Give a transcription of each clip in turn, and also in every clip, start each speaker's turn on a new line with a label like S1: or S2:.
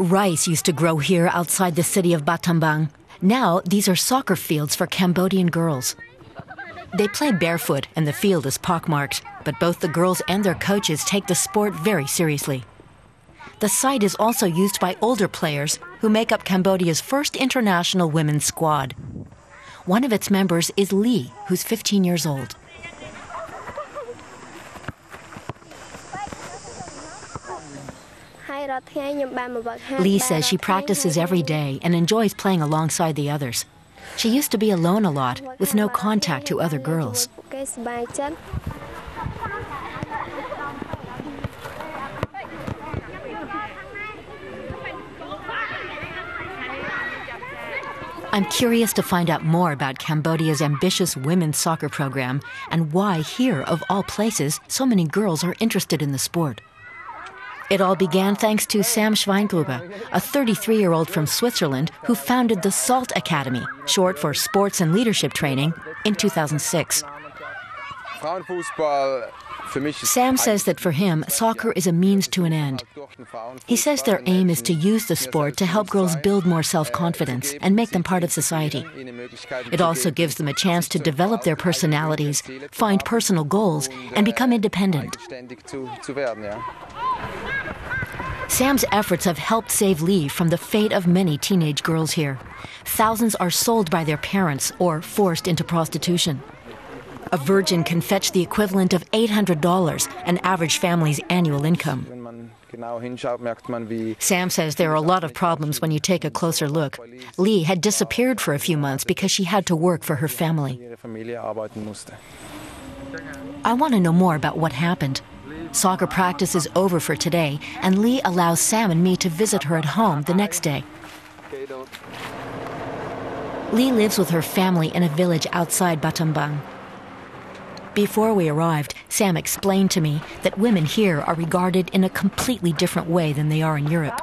S1: Rice used to grow here outside the city of Battambang. Now, these are soccer fields for Cambodian girls. They play barefoot and the field is pockmarked, but both the girls and their coaches take the sport very seriously. The site is also used by older players who make up Cambodia's first international women's squad. One of its members is Lee, who's 15 years old. Lee says she practices every day and enjoys playing alongside the others. She used to be alone a lot, with no contact to other girls. I'm curious to find out more about Cambodia's ambitious women's soccer program and why here, of all places, so many girls are interested in the sport. It all began thanks to Sam Schweingruber, a 33-year-old from Switzerland who founded the SALT Academy, short for Sports and Leadership Training, in 2006. Sam says that for him, soccer is a means to an end. He says their aim is to use the sport to help girls build more self-confidence and make them part of society. It also gives them a chance to develop their personalities, find personal goals, and become independent. Sam's efforts have helped save Lee from the fate of many teenage girls here. Thousands are sold by their parents or forced into prostitution. A virgin can fetch the equivalent of $800, an average family's annual income. Sam says there are a lot of problems when you take a closer look. Lee had disappeared for a few months because she had to work for her family. I want to know more about what happened. Soccer practice is over for today, and Lee allows Sam and me to visit her at home the next day. Lee lives with her family in a village outside Battambang. Before we arrived, Sam explained to me that women here are regarded in a completely different way than they are in Europe.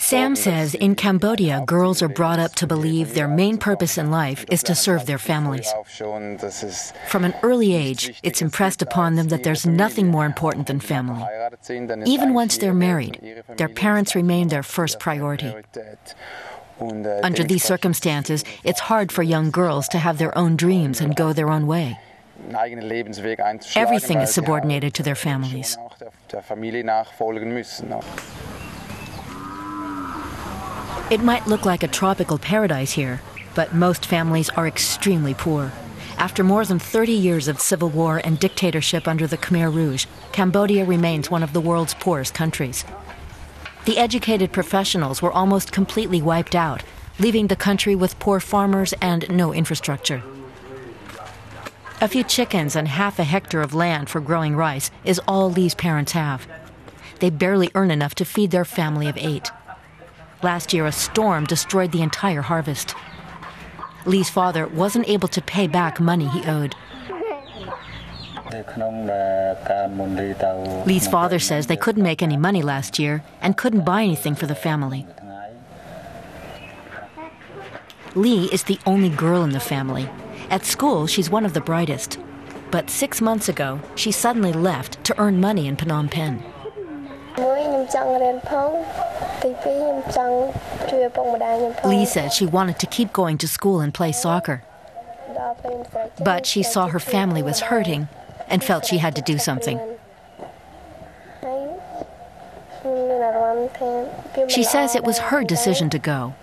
S1: Sam says in Cambodia, girls are brought up to believe their main purpose in life is to serve their families. From an early age, it's impressed upon them that there's nothing more important than family. Even once they're married, their parents remain their first priority. Under these circumstances, it's hard for young girls to have their own dreams and go their own way. Everything is subordinated to their families. It might look like a tropical paradise here, but most families are extremely poor. After more than 30 years of civil war and dictatorship under the Khmer Rouge, Cambodia remains one of the world's poorest countries. The educated professionals were almost completely wiped out, leaving the country with poor farmers and no infrastructure. A few chickens and half a hectare of land for growing rice is all Lee's parents have. They barely earn enough to feed their family of 8. Last year, a storm destroyed the entire harvest. Lee's father wasn't able to pay back money he owed. Lee's father says they couldn't make any money last year and couldn't buy anything for the family. Lee is the only girl in the family. At school, she's one of the brightest. But 6 months ago, she suddenly left to earn money in Phnom Penh. Lee said she wanted to keep going to school and play soccer. But she saw her family was hurting and felt she had to do something. She says it was her decision to go.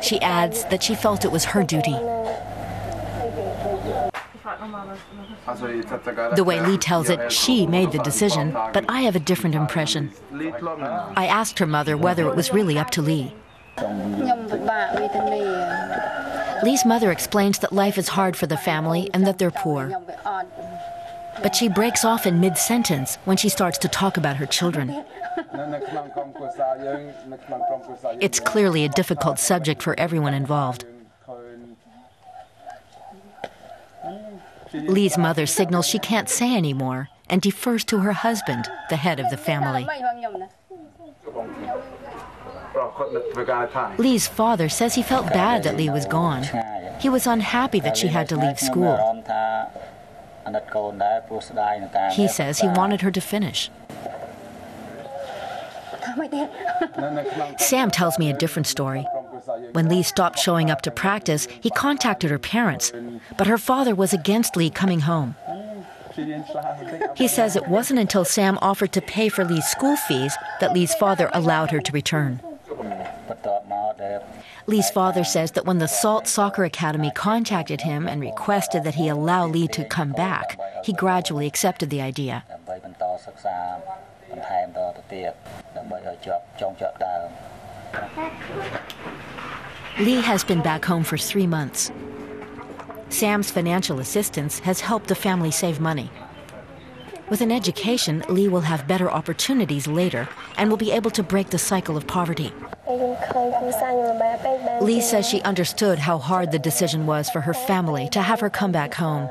S1: She adds that she felt it was her duty. The way Lee tells it, she made the decision, but I have a different impression. I asked her mother whether it was really up to Lee. Lee's mother explains that life is hard for the family and that they're poor. But she breaks off in mid-sentence when she starts to talk about her children. It's clearly a difficult subject for everyone involved. Lee's mother signals she can't say any more and defers to her husband, the head of the family. Lee's father says he felt bad that Lee was gone. He was unhappy that she had to leave school. He says he wanted her to finish. Sam tells me a different story. When Lee stopped showing up to practice, he contacted her parents, but her father was against Lee coming home. He says it wasn't until Sam offered to pay for Lee's school fees that Lee's father allowed her to return. Lee's father says that when the Salt Soccer Academy contacted him and requested that he allow Lee to come back, he gradually accepted the idea. Lee has been back home for 3 months. Sam's financial assistance has helped the family save money. With an education, Lee will have better opportunities later and will be able to break the cycle of poverty. Lee says she understood how hard the decision was for her family to have her come back home.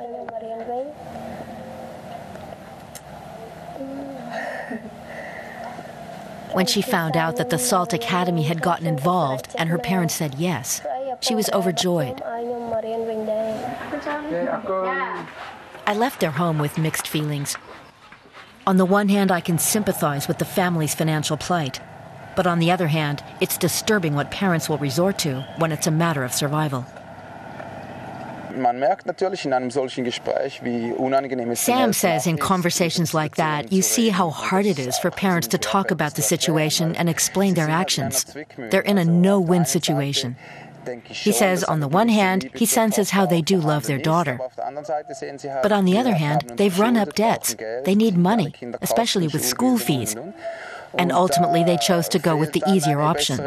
S1: When she found out that the Salt Academy had gotten involved and her parents said yes, she was overjoyed. I left their home with mixed feelings. On the one hand, I can sympathize with the family's financial plight. But on the other hand, it's disturbing what parents will resort to when it's a matter of survival. Sam says in conversations like that, you see how hard it is for parents to talk about the situation and explain their actions. They're in a no-win situation. He says, on the one hand, he senses how they do love their daughter. But on the other hand, they've run up debts. They need money, especially with school fees. And ultimately, they chose to go with the easier option.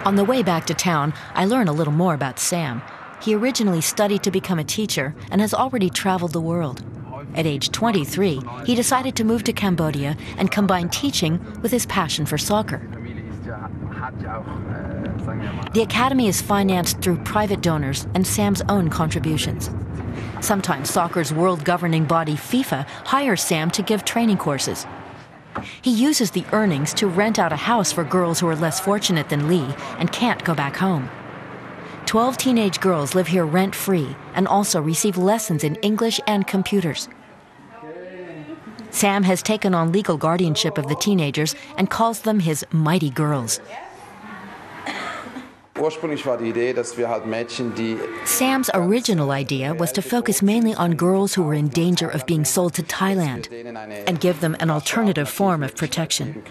S1: On the way back to town, I learn a little more about Sam. He originally studied to become a teacher and has already traveled the world. At age 23, he decided to move to Cambodia and combine teaching with his passion for soccer. The academy is financed through private donors and Sam's own contributions. Sometimes soccer's world governing body, FIFA, hires Sam to give training courses. He uses the earnings to rent out a house for girls who are less fortunate than Lee and can't go back home. 12 teenage girls live here rent-free and also receive lessons in English and computers. Sam has taken on legal guardianship of the teenagers and calls them his mighty girls. Sam's original idea was to focus mainly on girls who were in danger of being sold to Thailand and give them an alternative form of protection.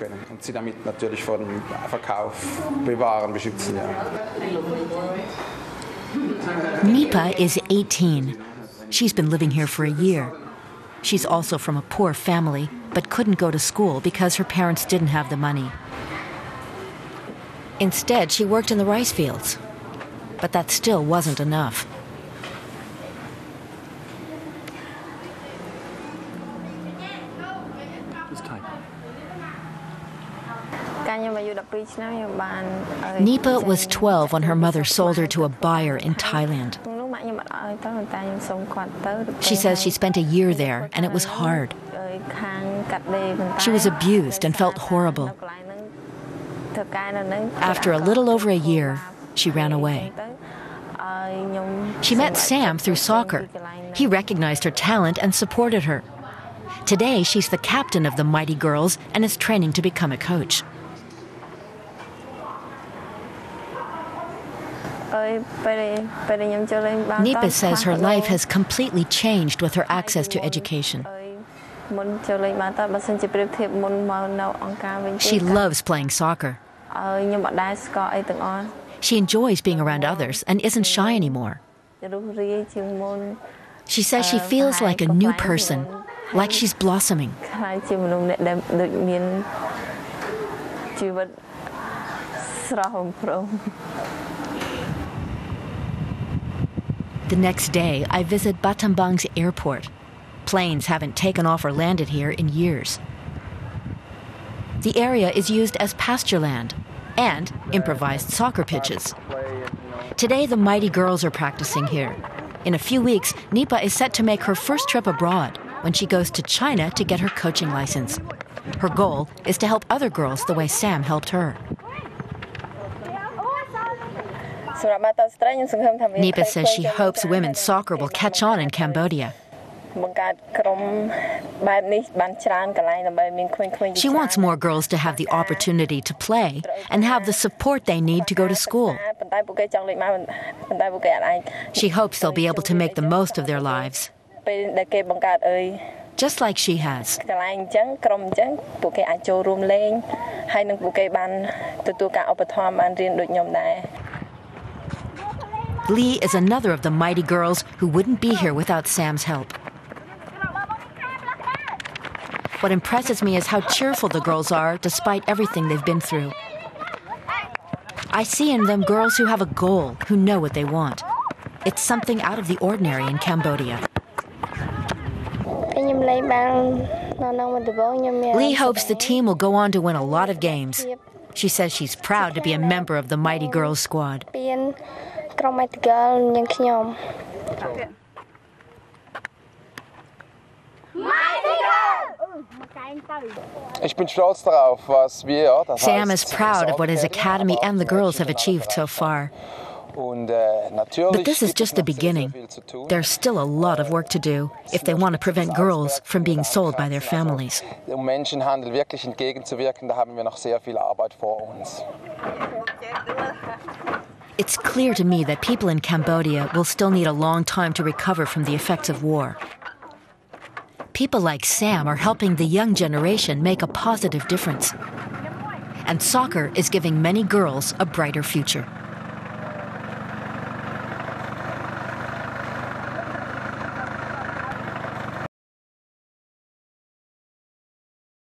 S1: Nipa is 18. She's been living here for a year. She's also from a poor family, but couldn't go to school because her parents didn't have the money. Instead, she worked in the rice fields. But that still wasn't enough. Nipa was 12 when her mother sold her to a buyer in Thailand. She says she spent a year there and it was hard. She was abused and felt horrible. After a little over a year, she ran away. She met Sam through soccer. He recognized her talent and supported her. Today, she's the captain of the Mighty Girls and is training to become a coach. Nipa says her life has completely changed with her access to education. She loves playing soccer. She enjoys being around others and isn't shy anymore. She says she feels like a new person, like she's blossoming. The next day, I visit Battambang's airport. Planes haven't taken off or landed here in years. The area is used as pasture land and improvised soccer pitches. Today, the Mighty Girls are practicing here. In a few weeks, Nipa is set to make her first trip abroad. when she goes to China to get her coaching license. Her goal is to help other girls the way Sam helped her. Nipa says she hopes women's soccer will catch on in Cambodia. She wants more girls to have the opportunity to play and have the support they need to go to school. She hopes they'll be able to make the most of their lives, just like she has. Lee is another of the mighty girls who wouldn't be here without Sam's help. What impresses me is how cheerful the girls are despite everything they've been through. I see in them girls who have a goal, who know what they want. It's something out of the ordinary in Cambodia. Lee hopes the team will go on to win a lot of games. She says she's proud to be a member of the Mighty Girls squad. Sam is proud of what his academy and the girls have achieved so far. But this is just the beginning. There's still a lot of work to do if they want to prevent girls from being sold by their families. It's clear to me that people in Cambodia will still need a long time to recover from the effects of war. People like Sam are helping the young generation make a positive difference. And soccer is giving many girls a brighter future.